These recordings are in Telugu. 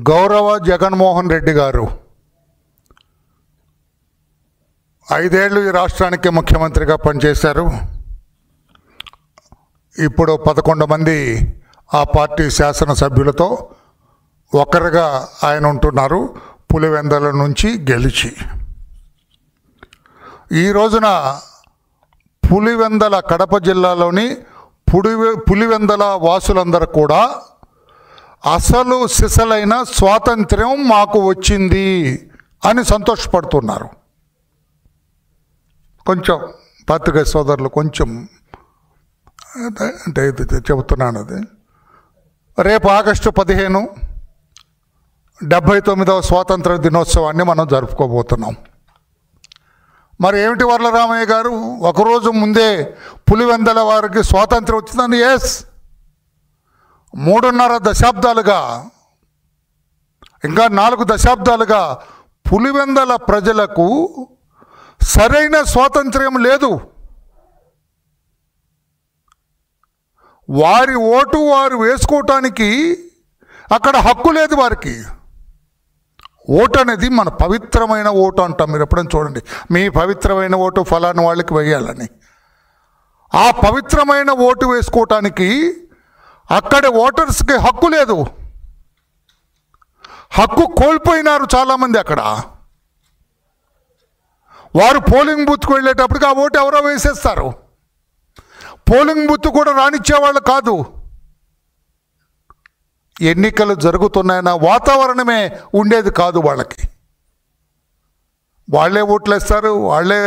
గౌరవ జగన్మోహన్ రెడ్డి గారు 5 ఏళ్ళు ఈ రాష్ట్రానికి ముఖ్యమంత్రిగా పనిచేశారు. ఇప్పుడు 11 మంది ఆ పార్టీ శాసనసభ్యులతో ఒకరుగా ఆయన ఉంటున్నారు, పులివెందల నుంచి గెలిచి. ఈ రోజున పులివెందల, కడప జిల్లాలోని పులివెందల వాసులందరూ కూడా అసలు సిసలైన స్వాతంత్ర్యం మాకు వచ్చింది అని సంతోషపడుతున్నారు. కొంచెం పత్రికా సోదరులు కొంచెం అంటే చెబుతున్నాను. అది రేపు ఆగస్టు 15 79వ స్వాతంత్ర దినోత్సవాన్ని మనం జరుపుకోబోతున్నాం. మరి ఏమిటి వరలరామయ్య గారు, ఒకరోజు ముందే పులివెందల వారికి స్వాతంత్రం వచ్చిందని? ఎస్, 3.5 దశాబ్దాలుగా, ఇంకా 4 దశాబ్దాలుగా పులివెందల ప్రజలకు సరైన స్వాతంత్ర్యం లేదు. వారి ఓటు వారు వేసుకోవటానికి అక్కడ హక్కు లేదు వారికి. ఓటు అనేది మన పవిత్రమైన ఓటు అంటాం. మీరు ఎప్పుడైనా చూడండి, మీ పవిత్రమైన ఓటు ఫలానా వాళ్ళకి వేయాలని. ఆ పవిత్రమైన ఓటు వేసుకోవటానికి అక్కడ ఓటర్స్కి హక్కు లేదు. హక్కు కోల్పోయినారు చాలామంది. అక్కడ వారు పోలింగ్ బూత్కు వెళ్ళేటప్పటికి ఆ ఓటు ఎవరో వేసేస్తారు. పోలింగ్ బూత్ కూడా రానిచ్చేవాళ్ళు కాదు. ఎన్నికలు జరుగుతున్నాయన్న వాతావరణమే ఉండేది కాదు వాళ్ళకి. వాళ్ళే ఓట్లు వేస్తారు, వాళ్ళే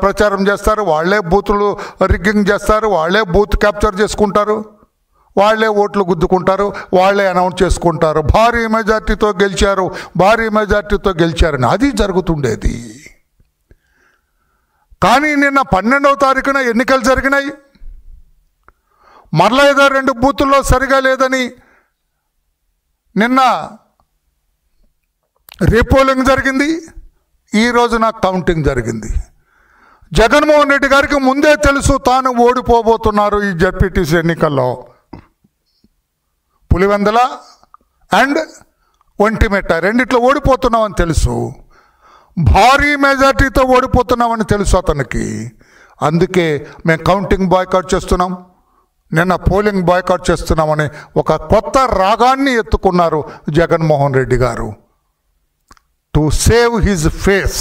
ప్రచారం చేస్తారు, వాళ్ళే బూతులు రిగ్గింగ్ చేస్తారు, వాళ్ళే బూత్ క్యాప్చర్ చేసుకుంటారు, వాళ్ళే ఓట్లు గుద్దుకుంటారు, వాళ్ళే అనౌన్స్ చేసుకుంటారు భారీ మెజార్టీతో గెలిచారు, భారీ మెజార్టీతో గెలిచారని. అది జరుగుతుండేది. కానీ నిన్న 12వ తారీఖున ఎన్నికలు జరిగినాయి. మరలా ఏదో 2 బూతుల్లో సరిగా లేదని నిన్న రీపోలింగ్ జరిగింది, ఈ రోజున కౌంటింగ్ జరిగింది. జగన్మోహన్ రెడ్డి గారికి ముందే తెలుసు తాను ఓడిపోబోతున్నారు ఈ జడ్పీటీసీ ఎన్నికల్లో. పులివెందల అండ్ ఒంటిమిట్ట రెండిట్లో ఓడిపోతున్నామని తెలుసు. భారీ మెజార్టీతో ఓడిపోతున్నామని తెలుసు అతనికి. అందుకే మేము కౌంటింగ్ బాయ్కాట్ చేస్తున్నాం, నిన్న పోలింగ్ బాయ్కాట్ చేస్తున్నామని ఒక కొత్త రాగాన్ని ఎత్తుకున్నారు జగన్మోహన్ రెడ్డి గారు. టు సేవ్ హిజ్ ఫేస్,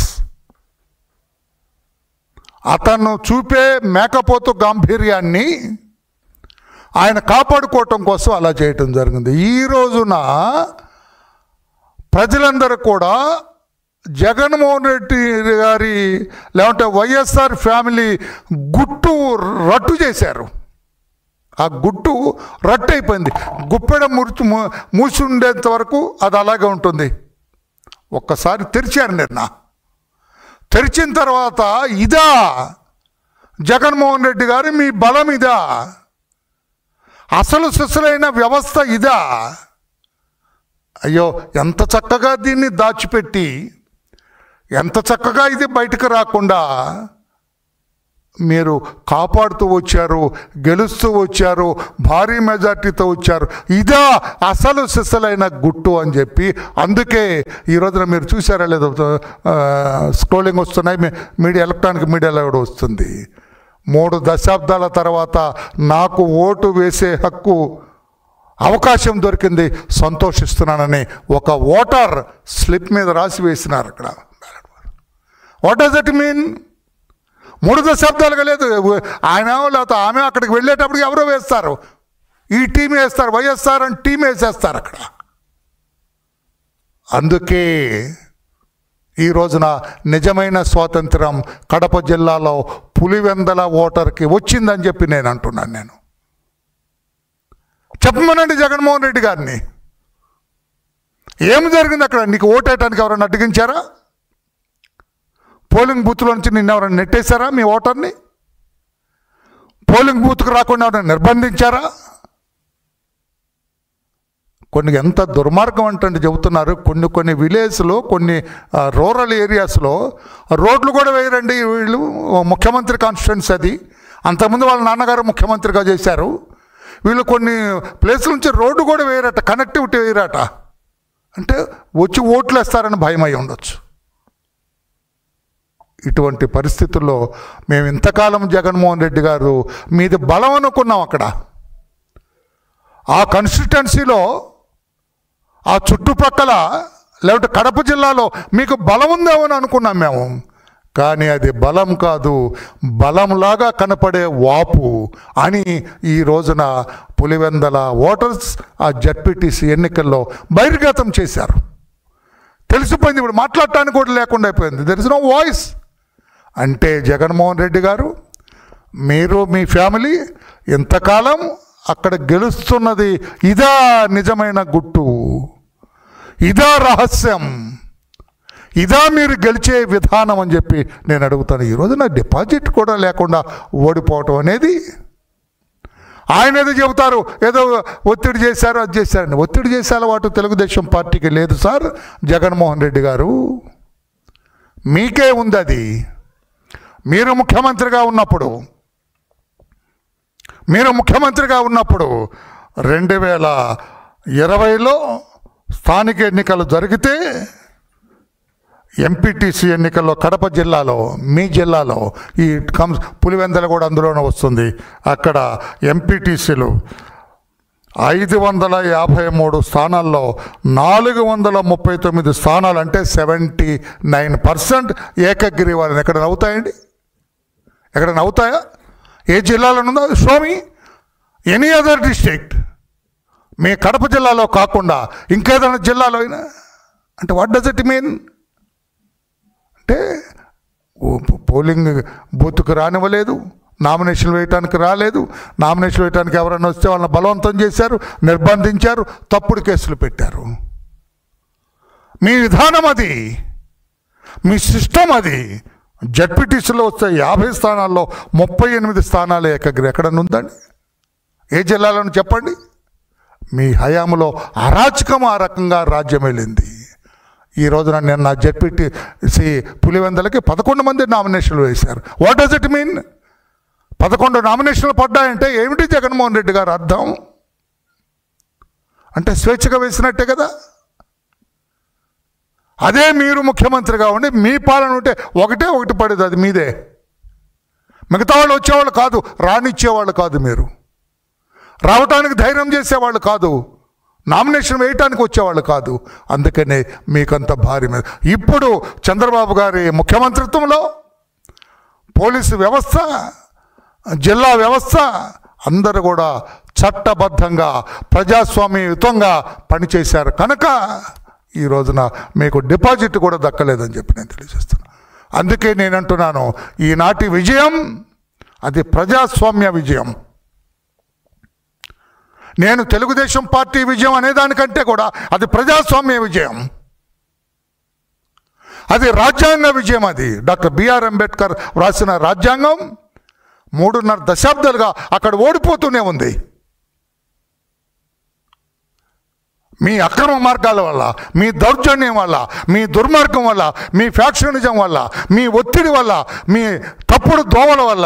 అతను చూపే మేకపోతు గాంభీర్యాన్ని ఆయన కాపాడుకోవటం కోసం అలా చేయటం జరిగింది. ఈ రోజున ప్రజలందరూ కూడా జగన్మోహన్ రెడ్డి గారి లేదంటే వైఎస్ఆర్ ఫ్యామిలీ గుట్టు రట్టు చేశారు. ఆ గుట్టు రట్టు అయిపోయింది. గుప్పెడ మూసి ఉండేంత వరకు అది అలాగే ఉంటుంది. ఒక్కసారి తెరిచారు నిన్న. తెరిచిన తర్వాత ఇదా జగన్మోహన్ రెడ్డి గారు మీ బలం, ఇదా అసలు సిసలైన వ్యవస్థ, ఇదా? అయ్యో, ఎంత చక్కగా దీన్ని దాచిపెట్టి, ఎంత చక్కగా ఇది బయటకు రాకుండా మీరు కాపాడుతూ వచ్చారు, గెలుస్తూ వచ్చారు, భారీ మెజార్టీతో వచ్చారు. ఇదా అసలు సిసలైన గుట్టు అని చెప్పి. అందుకే ఈ రోజున మీరు చూసారా లేదో, స్క్రోలింగ్ వస్తున్నాయి మీడియా, ఎలక్ట్రానిక్ మీడియాలో కూడా వస్తుంది. 3 దశాబ్దాల తర్వాత నాకు ఓటు వేసే హక్కు, అవకాశం దొరికింది, సంతోషిస్తున్నానని ఒక ఓటర్ స్లిప్ మీద రాసి వేసినారు అక్కడ. What does it mean? 3 దశాబ్దాలుగా లేదు. ఆయన లేకపోతే ఆమె అక్కడికి వెళ్ళేటప్పటికి ఎవరో వేస్తారు, ఈ టీం వేస్తారు, వైఎస్ఆర్ అని టీం వేసేస్తారు అక్కడ. అందుకే ఈ రోజున నిజమైన స్వాతంత్రం కడప జిల్లాలో పులివెందల ఓటర్కి వచ్చిందని చెప్పి నేను అంటున్నాను. నేను చెప్పమనండి జగన్మోహన్ రెడ్డి గారిని, ఏం జరిగింది అక్కడ? నీకు ఓటేయటానికి ఎవరైనా అడ్డగించారా? పోలింగ్ బూత్లో నుంచి నిన్న ఎవరైనా నెట్టేశారా మీ ఓటర్ని? పోలింగ్ బూత్కు రాకుండా ఎవరైనా నిర్బంధించారా? కొన్ని ఎంత దుర్మార్గం అంటే చెబుతున్నారు. కొన్ని విలేజ్లో, కొన్ని రూరల్ ఏరియాస్లో రోడ్లు కూడా వేయరండి వీళ్ళు. ముఖ్యమంత్రి కాన్స్టిట్యున్సీ అది. అంతకుముందు వాళ్ళ నాన్నగారు ముఖ్యమంత్రిగా చేశారు. వీళ్ళు కొన్ని ప్లేసుల నుంచి రోడ్డు కూడా వేయరట, కనెక్టివిటీ వేయరట. అంటే వచ్చి ఓట్లు వేస్తారని భయమై ఉండొచ్చు. ఇటువంటి పరిస్థితుల్లో మేము ఇంతకాలం జగన్మోహన్ రెడ్డి గారు మీది బలం అనుకున్నాం. అక్కడ ఆ కాన్స్టిట్యుయెన్సీలో ఆ చుట్టుపక్కల లేకపోతే కడప జిల్లాలో మీకు బలం ఉందేమో అని అనుకున్నాం మేము. కానీ అది బలం కాదు, బలంలాగా కనపడే వాపు అని ఈ రోజున పులివెందల ఓటర్స్ ఆ జడ్పీటీసీ ఎన్నికల్లో బహిర్గతం చేశారు. తెలిసిపోయింది, ఇప్పుడు మాట్లాడటానికి కూడా లేకుండా అయిపోయింది. There is no voice. అంటే జగన్మోహన్ రెడ్డి గారు, మీరు మీ ఫ్యామిలీ ఇంతకాలం అక్కడ గెలుస్తున్నది ఇదా నిజమైన గుట్టు, ఇదా రహస్యం, ఇదా మీరు గెలిచే విధానం అని చెప్పి నేను అడుగుతాను. ఈరోజు నా డిపాజిట్ కూడా లేకుండా ఓడిపోవటం అనేది, ఆయన ఏదో చెబుతారు, ఏదో ఒత్తిడి చేశారు, అది చేశారని. ఒత్తిడి చేసే అలవాటు తెలుగుదేశం పార్టీకి లేదు సార్. జగన్మోహన్ రెడ్డి గారు మీకే ఉంది అది. మీరు ముఖ్యమంత్రిగా ఉన్నప్పుడు 2020లో స్థానిక ఎన్నికలు జరిగితే ఎంపీటీసీ ఎన్నికల్లో కడప జిల్లాలో, మీ జిల్లాలో, ఈ పులివెందల కూడా అందులోనే వస్తుంది, అక్కడ ఎంపీటీసీలు 553 స్థానాల్లో 439 స్థానాలు, అంటే 79% ఏకగ్రీవాలని. ఎక్కడ నవ్వుతాయండి? ఎక్కడ నవ్వుతాయా? ఏ జిల్లాలో ఉందో షోమి ఎనీ అదర్ డిస్ట్రిక్ట్, మీ కడప జిల్లాలో కాకుండా ఇంకేదైనా జిల్లాలో అయినా. అంటే వాట్ డస్ ఇట్ మీన్? అంటే పోలింగ్ బూత్కు రానివ్వలేదు, నామినేషన్ వేయటానికి రాలేదు, నామినేషన్ వేయటానికి ఎవరైనా వస్తే వాళ్ళని బలవంతం చేశారు, నిర్బంధించారు, తప్పుడు కేసులు పెట్టారు. మీ విధానం అది, మీ సిస్టమ్ అది. జడ్పీటీసీలో వస్తే 50 స్థానాల్లో 38 స్థానాలు ఏకగ్రీ. ఎక్కడన్నా ఉందండి? ఏ జిల్లాలోనూ చెప్పండి. మీ హయాంలో అరాచకం ఆ రకంగా రాజ్యం వెళ్ళింది. ఈ రోజున నేను నా జడ్పీటీసీ పులివెందలకి 11 మంది నామినేషన్లు వేశారు. What does it mean? 11 నామినేషన్లు పడ్డాయంటే ఏమిటి జగన్మోహన్ రెడ్డి గారు అర్థం? అంటే స్వేచ్ఛగా వేసినట్టే కదా. అదే మీరు ముఖ్యమంత్రిగా ఉండి మీ పాలన ఉంటే ఒకటి పడేది, అది మీదే. మిగతా వాళ్ళు వచ్చేవాళ్ళు కాదు, రానిచ్చేవాళ్ళు కాదు, మీరు రావటానికి ధైర్యం చేసేవాళ్ళు కాదు, నామినేషన్ వేయటానికి వచ్చేవాళ్ళు కాదు. అందుకనే మీకంత భారీ మీద. ఇప్పుడు చంద్రబాబు గారి ముఖ్యమంత్రిత్వంలో పోలీసు వ్యవస్థ, జిల్లా వ్యవస్థ అందరూ కూడా చట్టబద్ధంగా ప్రజాస్వామ్యయుతంగా పనిచేశారు కనుక ఈ రోజున మీకు డిపాజిట్ కూడా దక్కలేదని చెప్పి నేను తెలియజేస్తున్నాను. అందుకే నేను అంటున్నాను, ఈనాటి విజయం అది ప్రజాస్వామ్య విజయం. నేను తెలుగుదేశం పార్టీ విజయం అనేదానికంటే కూడా అది ప్రజాస్వామ్య విజయం, అది రాజ్యాంగ విజయం. అది డాక్టర్ బిఆర్ అంబేద్కర్ వ్రాసిన రాజ్యాంగం 3.5 దశాబ్దాలుగా అక్కడ ఓడిపోతూనే ఉంది. మీ అక్రమ మార్గాల వల్ల, మీ దౌర్జన్యం వల్ల, మీ దుర్మార్గం వల్ల, మీ ఫ్యాక్షనిజం వల్ల, మీ ఒత్తిడి వల్ల, మీ తప్పుడు దోవల వల్ల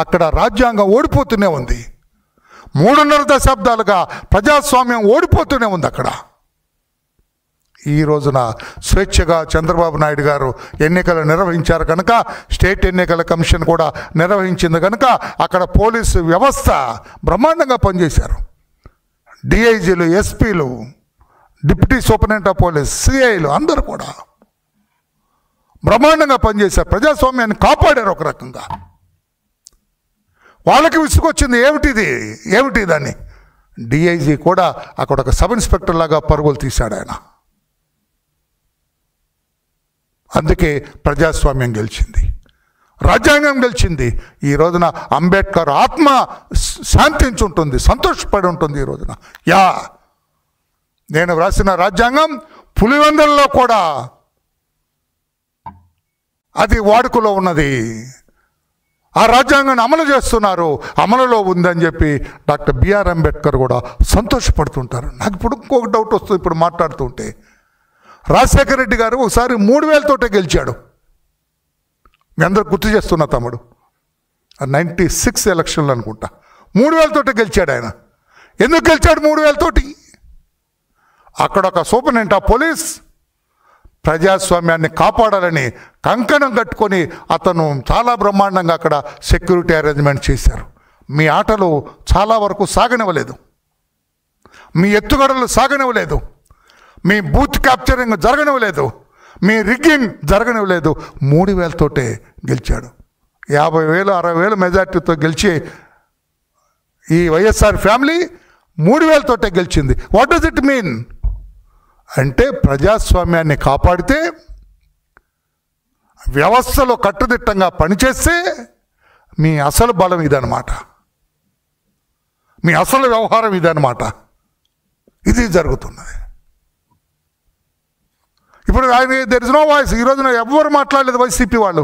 అక్కడ రాజ్యాంగం ఓడిపోతూనే ఉంది. 3.5 దశాబ్దాలుగా ప్రజాస్వామ్యం ఓడిపోతూనే ఉంది అక్కడ. ఈ రోజున స్వేచ్ఛగా చంద్రబాబు నాయుడు గారు ఎన్నికలు నిర్వహించారు కనుక, స్టేట్ ఎన్నికల కమిషన్ కూడా నిర్వహించింది కనుక అక్కడ పోలీసు వ్యవస్థ బ్రహ్మాండంగా పనిచేశారు. డిఐజీలు, ఎస్పీలు, డిప్యూటీ సూపరింటెండెంట్ ఆఫ్ పోలీస్, సిఐలు అందరూ కూడా బ్రహ్మాండంగా పనిచేశారు. ప్రజాస్వామ్యాన్ని కాపాడారు ఒక రకంగా. వాళ్ళకి విసుగొచ్చింది, ఏమిటి దాన్ని. డిఐజీ కూడా అక్కడ ఒక సబ్ ఇన్స్పెక్టర్ లాగా పరుగులు తీశాడు ఆయన. అందుకే ప్రజాస్వామ్యం గెలిచింది, రాజ్యాంగం గెలిచింది. ఈ రోజున అంబేద్కర్ ఆత్మ శాంతించుంటుంది, సంతోషపడి ఉంటుంది. ఈ రోజున నేను వ్రాసిన రాజ్యాంగం పులివెందులలో కూడా అది వాడుకలో ఉన్నది. ఆ రాజ్యాంగాన్ని అమలు చేస్తున్నారు, అమలులో ఉందని చెప్పి డాక్టర్ బిఆర్ అంబేద్కర్ కూడా సంతోషపడుతుంటారు. నాకు ఇప్పుడు ఇంకొక డౌట్ వస్తుంది ఇప్పుడు మాట్లాడుతుంటే. రాజశేఖర రెడ్డి గారు ఒకసారి 3000తోటే గెలిచాడు. మీ అందరూ గుర్తు చేస్తున్నా తమ్ముడు, 96 ఎలక్షన్లు అనుకుంటా 3000తోటే గెలిచాడు ఆయన. ఎందుకు గెలిచాడు 3000తోటి? అక్కడ ఒక సూపరింటెండెంట్ ఆఫ్ పోలీస్ ప్రజాస్వామ్యాన్ని కాపాడాలని కంకణం కట్టుకొని అతను చాలా బ్రహ్మాండంగా అక్కడ సెక్యూరిటీ అరేంజ్మెంట్ చేశారు. మీ ఆటలు చాలా వరకు సాగనివ్వలేదు, మీ ఎత్తుగడలు సాగనివ్వలేదు, మీ బూత్ క్యాప్చరింగ్ జరగనివ్వలేదు, మీ రిగ్గింగ్ జరగనివ్వలేదు. 3,000 తోటే గెలిచాడు. 50,000 60,000 మెజార్టీతో గెలిచి ఈ వైఎస్ఆర్ ఫ్యామిలీ 3,000 తోటే గెలిచింది. వాట్ డస్ ఇట్ మీన్ అంటే ప్రజాస్వామ్యాన్ని కాపాడితే, వ్యవస్థలో కట్టుదిట్టంగా పనిచేస్తే మీ అసలు బలం ఇదన్నమాట, మీ అసలు వ్యవహారం ఇదన్నమాట. ఇది జరుగుతున్నది. ఇప్పుడు ఆయన దెర్ ఇస్ నో వాయిస్. ఈ రోజున ఎవ్వరు మాట్లాడలేదు వైసీపీ వాళ్ళు.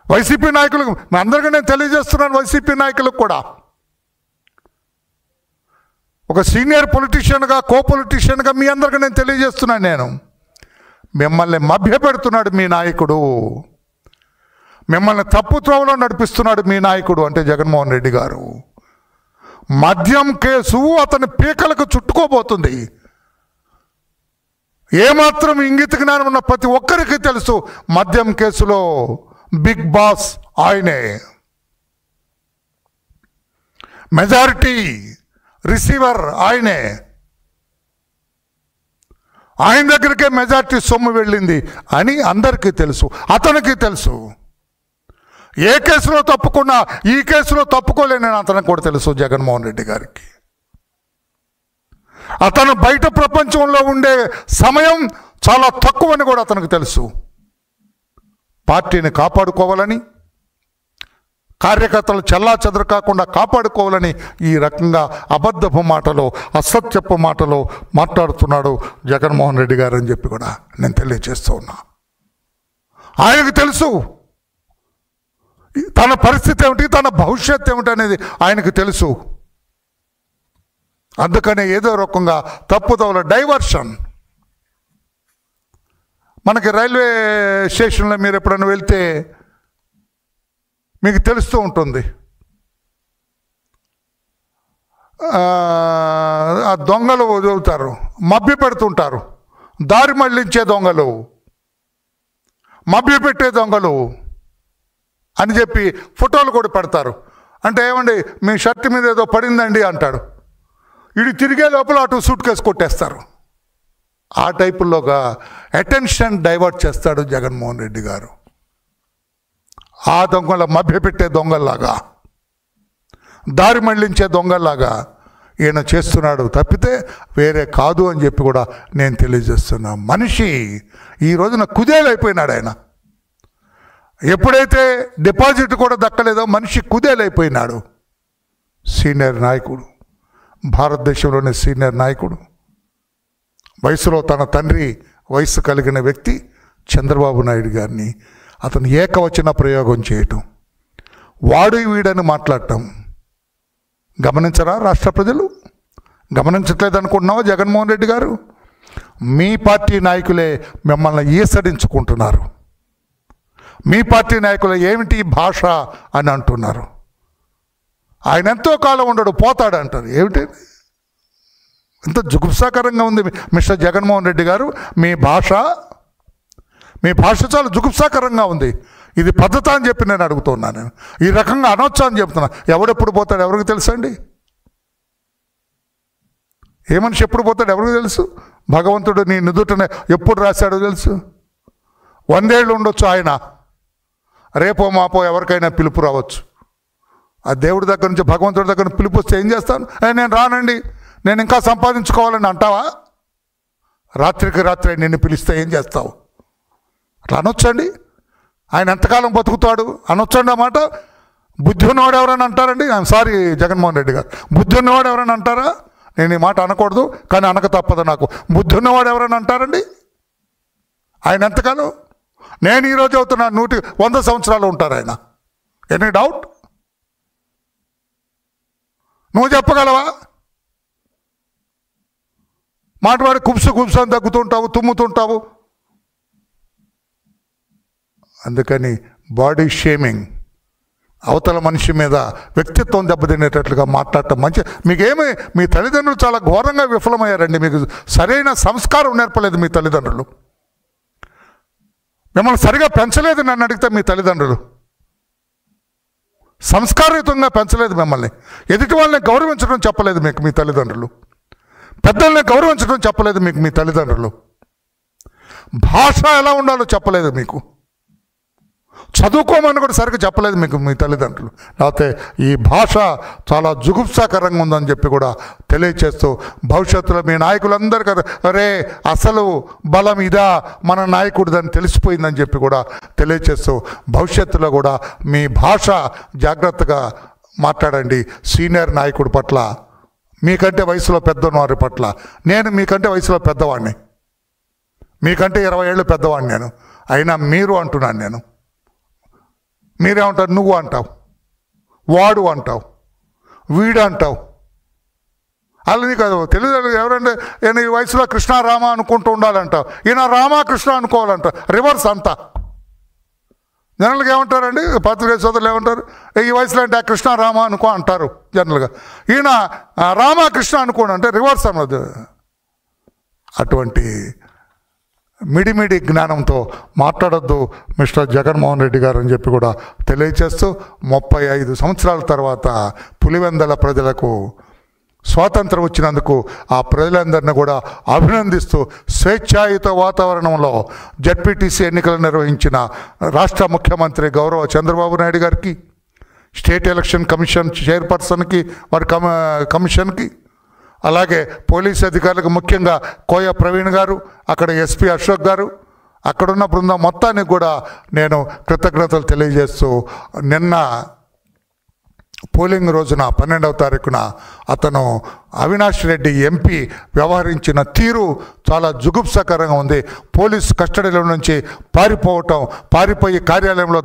వైసీపీ నాయకులకు అందరికీ నేను తెలియజేస్తున్నాను, వైసీపీ నాయకులకు కూడా ఒక సీనియర్ పొలిటీషియన్గా, కో పొలిటీషియన్గా మీ అందరికీ నేను తెలియజేస్తున్నాను. నేను మిమ్మల్ని మభ్యపెడుతున్నాడు మీ నాయకుడు, మిమ్మల్ని తప్పు త్రోవలో నడిపిస్తున్నాడు మీ నాయకుడు అంటే జగన్మోహన్ రెడ్డి గారు. మద్యం కేసు అతని పీకలకు చుట్టుకోబోతుంది. ఏమాత్రం ఇంగిత జ్ఞానం ఉన్న ప్రతి ఒక్కరికి తెలుసు మద్యం కేసులో బిగ్ బాస్ ఆయనే, మెజారిటీ రిసీవర్ ఆయనే, ఆయన దగ్గరికే మెజారిటీ సొమ్ము వెళ్ళింది అని అందరికీ తెలుసు, అతనికి తెలుసు. ఏ కేసులో తప్పుకున్నా ఈ కేసులో తప్పుకోలేనని అతనికి కూడా తెలుసు జగన్మోహన్ రెడ్డి గారికి. అతను బయట ప్రపంచంలో ఉండే సమయం చాలా తక్కువని కూడా అతనికి తెలుసు. పార్టీని కాపాడుకోవాలని, కార్యకర్తలు చెల్లా చెదరు కాకుండా కాపాడుకోవాలని ఈ రకంగా అబద్ధపు మాటలు, అసత్యపు మాటలు మాట్లాడుతున్నాడు జగన్మోహన్ రెడ్డి గారు అని చెప్పి కూడా నేను తెలియజేస్తూ ఉన్నా. ఆయనకు తెలుసు తన పరిస్థితి ఏమిటి, తన భవిష్యత్తు ఏమిటి అనేది ఆయనకు తెలుసు. అందుకనే ఏదో రకంగా తప్పుదోవల డైవర్షన్. మనకి రైల్వే స్టేషన్లో మీరు ఎప్పుడైనా వెళ్తే మీకు తెలుస్తూ ఉంటుంది, ఆ దొంగలు వదులుతారు, మభ్య పెడుతుంటారు, దారి మళ్లించే దొంగలు, మభ్య పెట్టే దొంగలు అని చెప్పి ఫోటోలు కూడా పెడతారు. అంటే ఏమండి మీ షర్ట్ మీద ఏదో పడిందండి అంటాడు, ఇది తిరిగే లోపల అటు సూట్ కేసు కొట్టేస్తారు. ఆ టైపుల్లోగా అటెన్షన్ డైవర్ట్ చేస్తాడు జగన్మోహన్ రెడ్డి గారు. ఆ దొంగల మభ్యపెట్టే దొంగల్లాగా, దారి మళ్లించే దొంగల్లాగా ఈయన చేస్తున్నాడు తప్పితే వేరే కాదు అని చెప్పి కూడా నేను తెలియజేస్తున్నా. మనిషి ఈ రోజున కుదేలైపోయినాడు. ఆయన ఎప్పుడైతే డిపాజిట్ కూడా దక్కలేదో మనిషి కుదేలైపోయినాడు. సీనియర్ నాయకుడు, భారతదేశంలోని సీనియర్ నాయకుడు, వయసులో తన తండ్రి వయసు కలిగిన వ్యక్తి చంద్రబాబు నాయుడు గారిని అతను ఏకవచన ప్రయోగం చేయటం, వాడు వీడని మాట్లాడటం గమనించరా రాష్ట్ర ప్రజలు? గమనించట్లేదనుకుంటున్నావా జగన్మోహన్ రెడ్డి గారు? మీ పార్టీ నాయకులే మిమ్మల్ని ఈసడించుకుంటున్నారు. మీ పార్టీ నాయకులు ఏమిటి భాష అని అంటున్నారు. ఆయన ఎంతో కాలం ఉండడు, పోతాడు అంటారు. ఏమిటి ఎంత జుగుప్సాకరంగా ఉంది మిస్టర్ జగన్మోహన్ రెడ్డి గారు. మీ భాష చాలా జుగుప్సాకరంగా ఉంది. ఇది పద్ధత అని చెప్పి నేను అడుగుతున్నాను. నేను ఈ రకంగా అనొచ్చా అని చెప్తున్నా. ఎవడెప్పుడు పోతాడు ఎవరికి తెలుసండి? ఏ మనిషి ఎప్పుడు పోతాడు ఎవరికి తెలుసు? భగవంతుడు నీ నుదుటనే ఎప్పుడు రాశాడో తెలుసు. 100 ఏళ్ళు ఉండొచ్చు ఆయన, రేపో మాపో ఎవరికైనా పిలుపు రావచ్చు. ఆ దేవుడి దగ్గర నుంచి భగవంతుడి దగ్గర నుంచి పిలుపు వస్తే ఏం చేస్తాను? నేను రానండి, నేను ఇంకా సంపాదించుకోవాలని అంటావా? రాత్రికి రాత్రి నిన్ను పిలిస్తే ఏం చేస్తావు? అట్లా అనొచ్చండి. ఆయన ఎంతకాలం బతుకుతాడు అనొచ్చండి ఆ మాట. బుద్ధి ఉన్నవాడు ఎవరైనా అంటారండి? ఐఎమ్ సారీ జగన్మోహన్ రెడ్డి గారు, బుద్ధి ఉన్నవాడు ఎవరైనా అంటారా? నేను ఈ మాట అనకూడదు కానీ అనక తప్పదు నాకు. బుద్ధి ఉన్నవాడు ఎవరైనా అంటారండి? ఆయన ఎంతకాలం? నేను ఈరోజు అవుతున్నా 100 సంవత్సరాలు ఉంటారు ఆయన. Any doubt? నువ్వు చెప్పగలవా? మాటవాడి కుప్సు అని తగ్గుతుంటావు, తుమ్ముతుంటావు. అందుకని బాడీ షేమింగ్ అవతల మనిషి మీద వ్యక్తిత్వం దెబ్బతినేటట్లుగా మాట్లాడటం మంచి. మీకేమి మీ తల్లిదండ్రులు చాలా ఘోరంగా విఫలమయ్యారండి. మీకు సరైన సంస్కారం నేర్పలేదు మీ తల్లిదండ్రులు. మిమ్మల్ని సరిగా పెంచలేదు. నన్ను అడిగితే మీ తల్లిదండ్రులు సంస్కారయుతంగా పెంచలేదు మిమ్మల్ని. ఎదుటి వాళ్ళని గౌరవించడం చెప్పలేదు మీకు మీ తల్లిదండ్రులు. పెద్దల్ని గౌరవించడం చెప్పలేదు మీకు మీ తల్లిదండ్రులు. భాష ఎలా ఉండాలో చెప్పలేదు మీకు. చదువుకోమని కూడా సరిగ్గా చెప్పలేదు మీకు మీ తల్లిదండ్రులు. లేకపోతే ఈ భాష చాలా జుగుప్సాకరంగా ఉందని చెప్పి కూడా తెలియచేస్తూ భవిష్యత్తులో మీ నాయకులందరికీ అరే అసలు బలం ఇదా మన నాయకుడిదని తెలిసిపోయిందని చెప్పి కూడా తెలియచేస్తూ భవిష్యత్తులో కూడా మీ భాష జాగ్రత్తగా మాట్లాడండి. సీనియర్ నాయకుడి పట్ల, మీకంటే వయసులో పెద్దవారి పట్ల. నేను మీకంటే వయసులో పెద్దవాడిని, మీకంటే 20 ఏళ్ళు పెద్దవాడిని నేను. అయినా మీరు అంటున్నాను నేను. మీరేమంటారు? నువ్వు అంటావు, వాడు అంటావు, వీడు అంటావు. అలా నీకు అది తెలియదు. ఎవరంటే నేను ఈ వయసులో కృష్ణ రామ అనుకుంటూ ఉండాలంటావు. ఈయన రామకృష్ణ అనుకోవాలంట. రివర్స్ అంతా. జనరల్గా ఏమంటారండి పత్రికా సోదరులు ఏమంటారు? ఈ వయసులో అంటే కృష్ణ రామ అనుకో అంటారు జనరల్గా. ఈయన రామకృష్ణ అనుకోండి అంటే రివర్స్ అన్నది. అటువంటి మిడిమిడి జ్ఞానంతో మాట్లాడొద్దు మిస్టర్ జగన్మోహన్ రెడ్డి గారు అని చెప్పి కూడా తెలియచేస్తూ 35 సంవత్సరాల తర్వాత పులివెందల ప్రజలకు స్వాతంత్రం వచ్చినందుకు ఆ ప్రజలందరినీ కూడా అభినందిస్తూ స్వేచ్ఛాయుత వాతావరణంలో జడ్పీటీసీ ఎన్నికలు నిర్వహించిన రాష్ట్ర ముఖ్యమంత్రి గౌరవ చంద్రబాబు నాయుడు గారికి, స్టేట్ ఎలక్షన్ కమిషన్ చైర్పర్సన్కి, వారి కమిషన్కి, అలాగే పోలీసు అధికారులకు ముఖ్యంగా కోయ ప్రవీణ్ గారు, అక్కడ ఎస్పీ అశోక్ గారు, అక్కడున్న బృందం మొత్తానికి కూడా నేను కృతజ్ఞతలు తెలియజేస్తూ నిన్న పోలింగ్ రోజున 12వ తారీఖున అతను అవినాష్ రెడ్డి ఎంపీ వ్యవహరించిన తీరు చాలా జుగుప్సకరంగా ఉంది. పోలీసు కస్టడీలో నుంచి పారిపోయి కార్యాలయంలో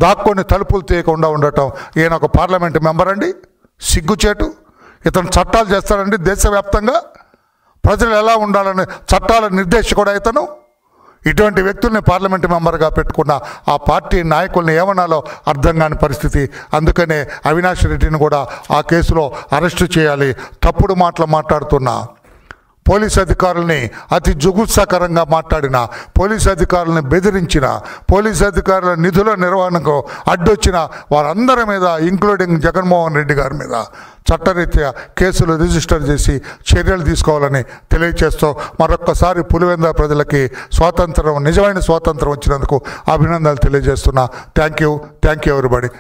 దాక్కొని తలుపులు తీయకుండా ఉండటం. ఈయన ఒక పార్లమెంటు మెంబర్ అండి, సిగ్గుచేటు. ఇతను చట్టాలు చేస్తాడండి దేశవ్యాప్తంగా. ప్రజలు ఎలా ఉండాలని చట్టాల నిర్దేశకుడు ఇతను. ఇటువంటి వ్యక్తుల్ని పార్లమెంటు మెంబర్గా పెట్టుకున్న ఆ పార్టీ నాయకుల్ని ఏమనాలో అర్థం కాని పరిస్థితి. అందుకనే అవినాష్ రెడ్డిని కూడా ఆ కేసులో అరెస్టు చేయాలి. తప్పుడు మాటలు మాట్లాడుతున్న పోలీసు అధికారుల్ని, అతి జుగుప్సాకరంగా మాట్లాడిన పోలీసు అధికారులను బెదిరించిన, పోలీసు అధికారుల నిధుల నిర్వహణకు అడ్డొచ్చిన వారందరి మీద, ఇంక్లూడింగ్ జగన్మోహన్ రెడ్డి గారి మీద చట్టరీత్యా కేసులు రిజిస్టర్ చేసి చర్యలు తీసుకోవాలని తెలియచేస్తూ మరొక్కసారి పులివెందుల ప్రజలకి నిజమైన స్వాతంత్రం వచ్చినందుకు అభినందనలు తెలియజేస్తున్నా. Thank you everybody.